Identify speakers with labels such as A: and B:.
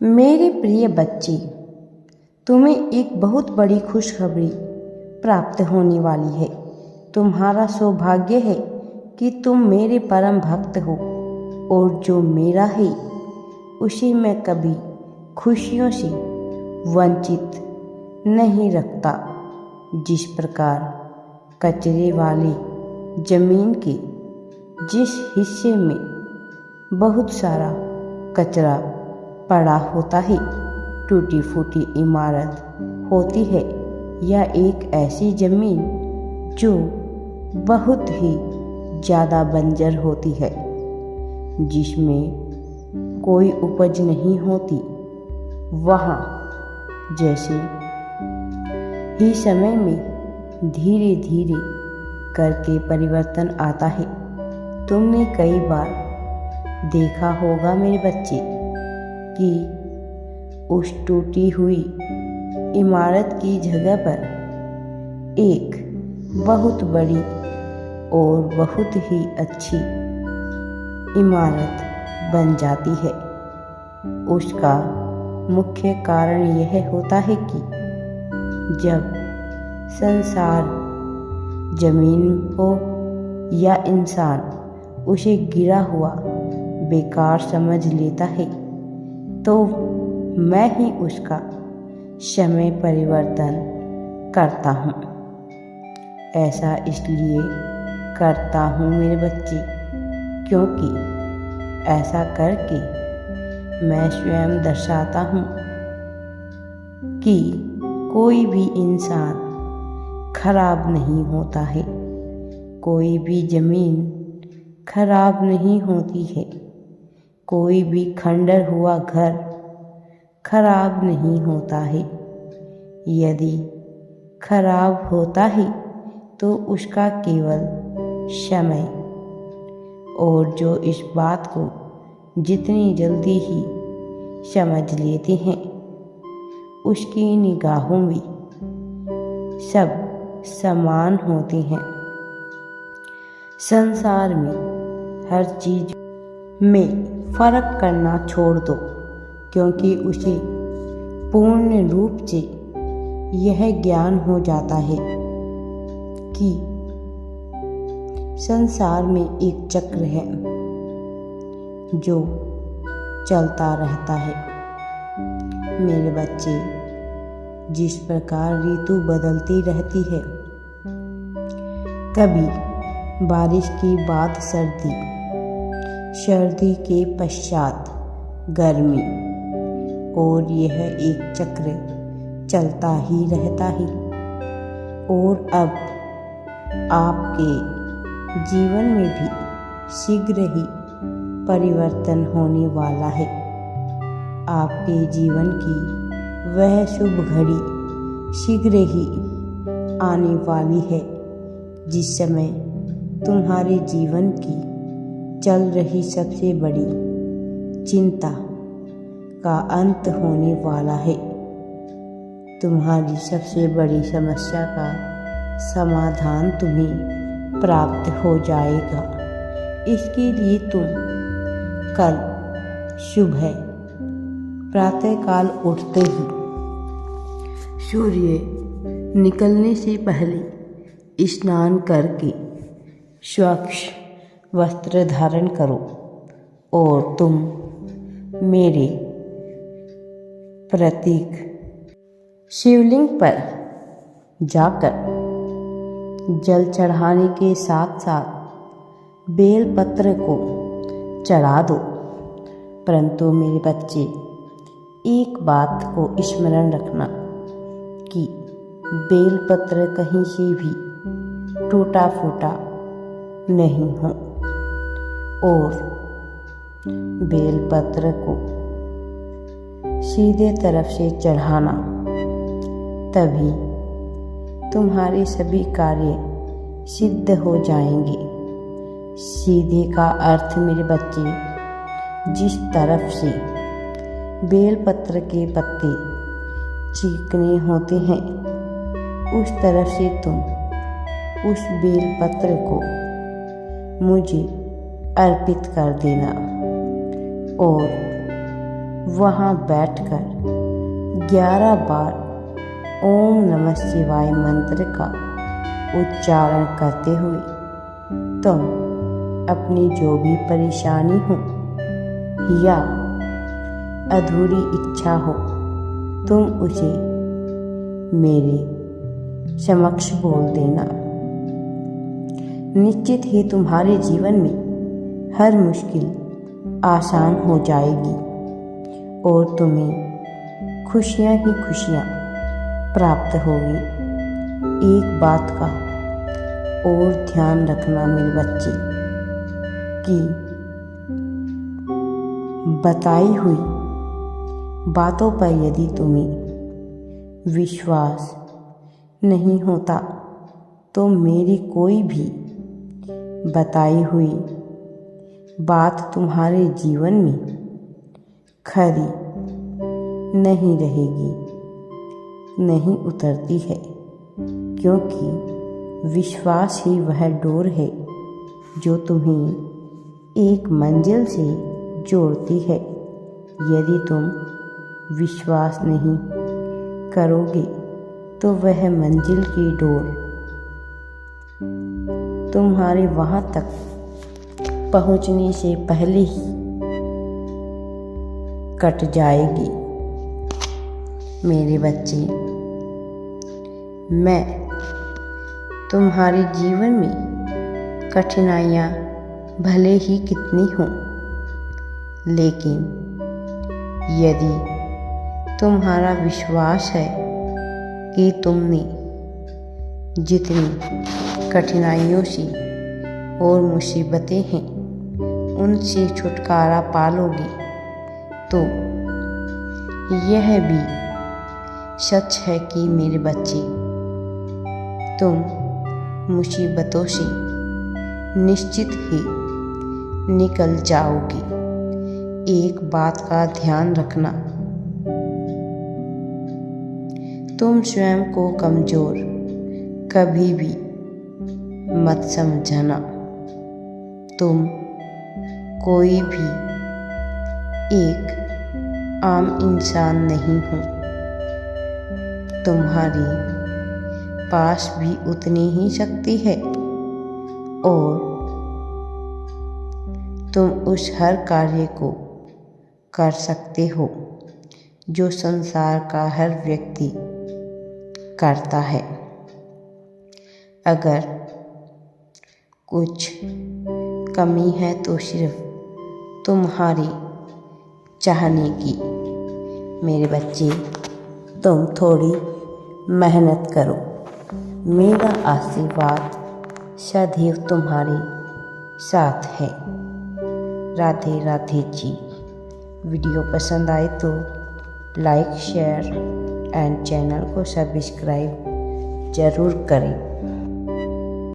A: मेरे प्रिय बच्चे, तुम्हें एक बहुत बड़ी खुशखबरी प्राप्त होने वाली है। तुम्हारा सौभाग्य है कि तुम मेरे परम भक्त हो और जो मेरा है उसे मैं कभी खुशियों से वंचित नहीं रखता। जिस प्रकार कचरे वाली जमीन के जिस हिस्से में बहुत सारा कचरा पड़ा होता है, टूटी फूटी इमारत होती है, या एक ऐसी ज़मीन जो बहुत ही ज़्यादा बंजर होती है, जिसमें कोई उपज नहीं होती, वहाँ जैसे ही समय में धीरे धीरे करके परिवर्तन आता है। तुमने कई बार देखा होगा मेरे बच्चे कि उस टूटी हुई इमारत की जगह पर एक बहुत बड़ी और बहुत ही अच्छी इमारत बन जाती है। उसका मुख्य कारण यह होता है कि जब संसार, जमीन हो या इंसान उसे गिरा हुआ बेकार समझ लेता है, तो मैं ही उसका समय परिवर्तन करता हूँ। ऐसा इसलिए करता हूँ मेरे बच्चे, क्योंकि ऐसा करके मैं स्वयं दर्शाता हूँ कि कोई भी इंसान खराब नहीं होता है, कोई भी जमीन खराब नहीं होती है, कोई भी खंडर हुआ घर खराब नहीं होता है। यदि खराब होता है तो उसका केवल समय, और जो इस बात को जितनी जल्दी ही समझ लेते हैं, उसकी निगाहों में सब समान होते हैं। संसार में हर चीज में फर्क करना छोड़ दो, क्योंकि उसे पूर्ण रूप से यह ज्ञान हो जाता है कि संसार में एक चक्र है जो चलता रहता है। मेरे बच्चे, जिस प्रकार ऋतु बदलती रहती है, कभी बारिश के बाद सर्दी, सर्दी के पश्चात गर्मी, और यह एक चक्र चलता ही रहता है। और अब आपके जीवन में भी शीघ्र ही परिवर्तन होने वाला है। आपके जीवन की वह शुभ घड़ी शीघ्र ही आने वाली है, जिस समय तुम्हारे जीवन की चल रही सबसे बड़ी चिंता का अंत होने वाला है। तुम्हारी सबसे बड़ी समस्या का समाधान तुम्हें प्राप्त हो जाएगा। इसके लिए तुम कल सुबह प्रातःकाल उठते ही सूर्य निकलने से पहले स्नान करके स्वच्छ वस्त्र धारण करो, और तुम मेरे प्रतीक शिवलिंग पर जाकर जल चढ़ाने के साथ साथ बेलपत्र को चढ़ा दो। परंतु मेरे बच्चे, एक बात को स्मरण रखना कि बेलपत्र कहीं से भी टूटा फूटा नहीं हो, और बेलपत्र को सीधे तरफ से चढ़ाना, तभी तुम्हारे सभी कार्य सिद्ध हो जाएंगे। सीधे का अर्थ मेरे बच्चे, जिस तरफ से बेलपत्र के पत्ते चीकने होते हैं, उस तरफ से तुम उस बेलपत्र को मुझे अर्पित कर देना, और वहाँ बैठकर 11 बार ओम नमः शिवाय मंत्र का उच्चारण करते हुए तुम अपनी जो भी परेशानी हो या अधूरी इच्छा हो तुम उसे मेरे समक्ष बोल देना। निश्चित ही तुम्हारे जीवन में हर मुश्किल आसान हो जाएगी और तुम्हें खुशियाँ ही खुशियाँ प्राप्त होगी। एक बात का और ध्यान रखना मेरे बच्चे कि बताई हुई बातों पर यदि तुम्हें विश्वास नहीं होता तो मेरी कोई भी बताई हुई बात तुम्हारे जीवन में खरी नहीं रहेगी, नहीं उतरती है, क्योंकि विश्वास ही वह डोर है जो तुम्हें एक मंजिल से जोड़ती है। यदि तुम विश्वास नहीं करोगे तो वह मंजिल की डोर तुम्हारे वहाँ तक पहुँचने से पहले ही कट जाएगी। मेरे बच्चे, मैं तुम्हारे जीवन में कठिनाइयाँ भले ही कितनी हों, लेकिन यदि तुम्हारा विश्वास है कि तुमने जितनी कठिनाइयों से और मुसीबतें हैं उनसे छुटकारा पालोगे, तो यह भी सच है कि मेरे बच्चे तुम मुसीबतों से निश्चित ही निकल जाओगे। एक बात का ध्यान रखना, तुम स्वयं को कमज़ोर कभी भी मत समझना। तुम कोई भी एक आम इंसान नहीं हो, तुम्हारे पास भी उतनी ही शक्ति है और तुम उस हर कार्य को कर सकते हो जो संसार का हर व्यक्ति करता है। अगर कुछ कमी है तो सिर्फ तुम्हारी चाहने की। मेरे बच्चे, तुम थोड़ी मेहनत करो। मेरा आशीर्वाद सदैव तुम्हारे साथ है। राधे राधे जी। वीडियो पसंद आए तो लाइक, शेयर एंड चैनल को सब्सक्राइब ज़रूर करें।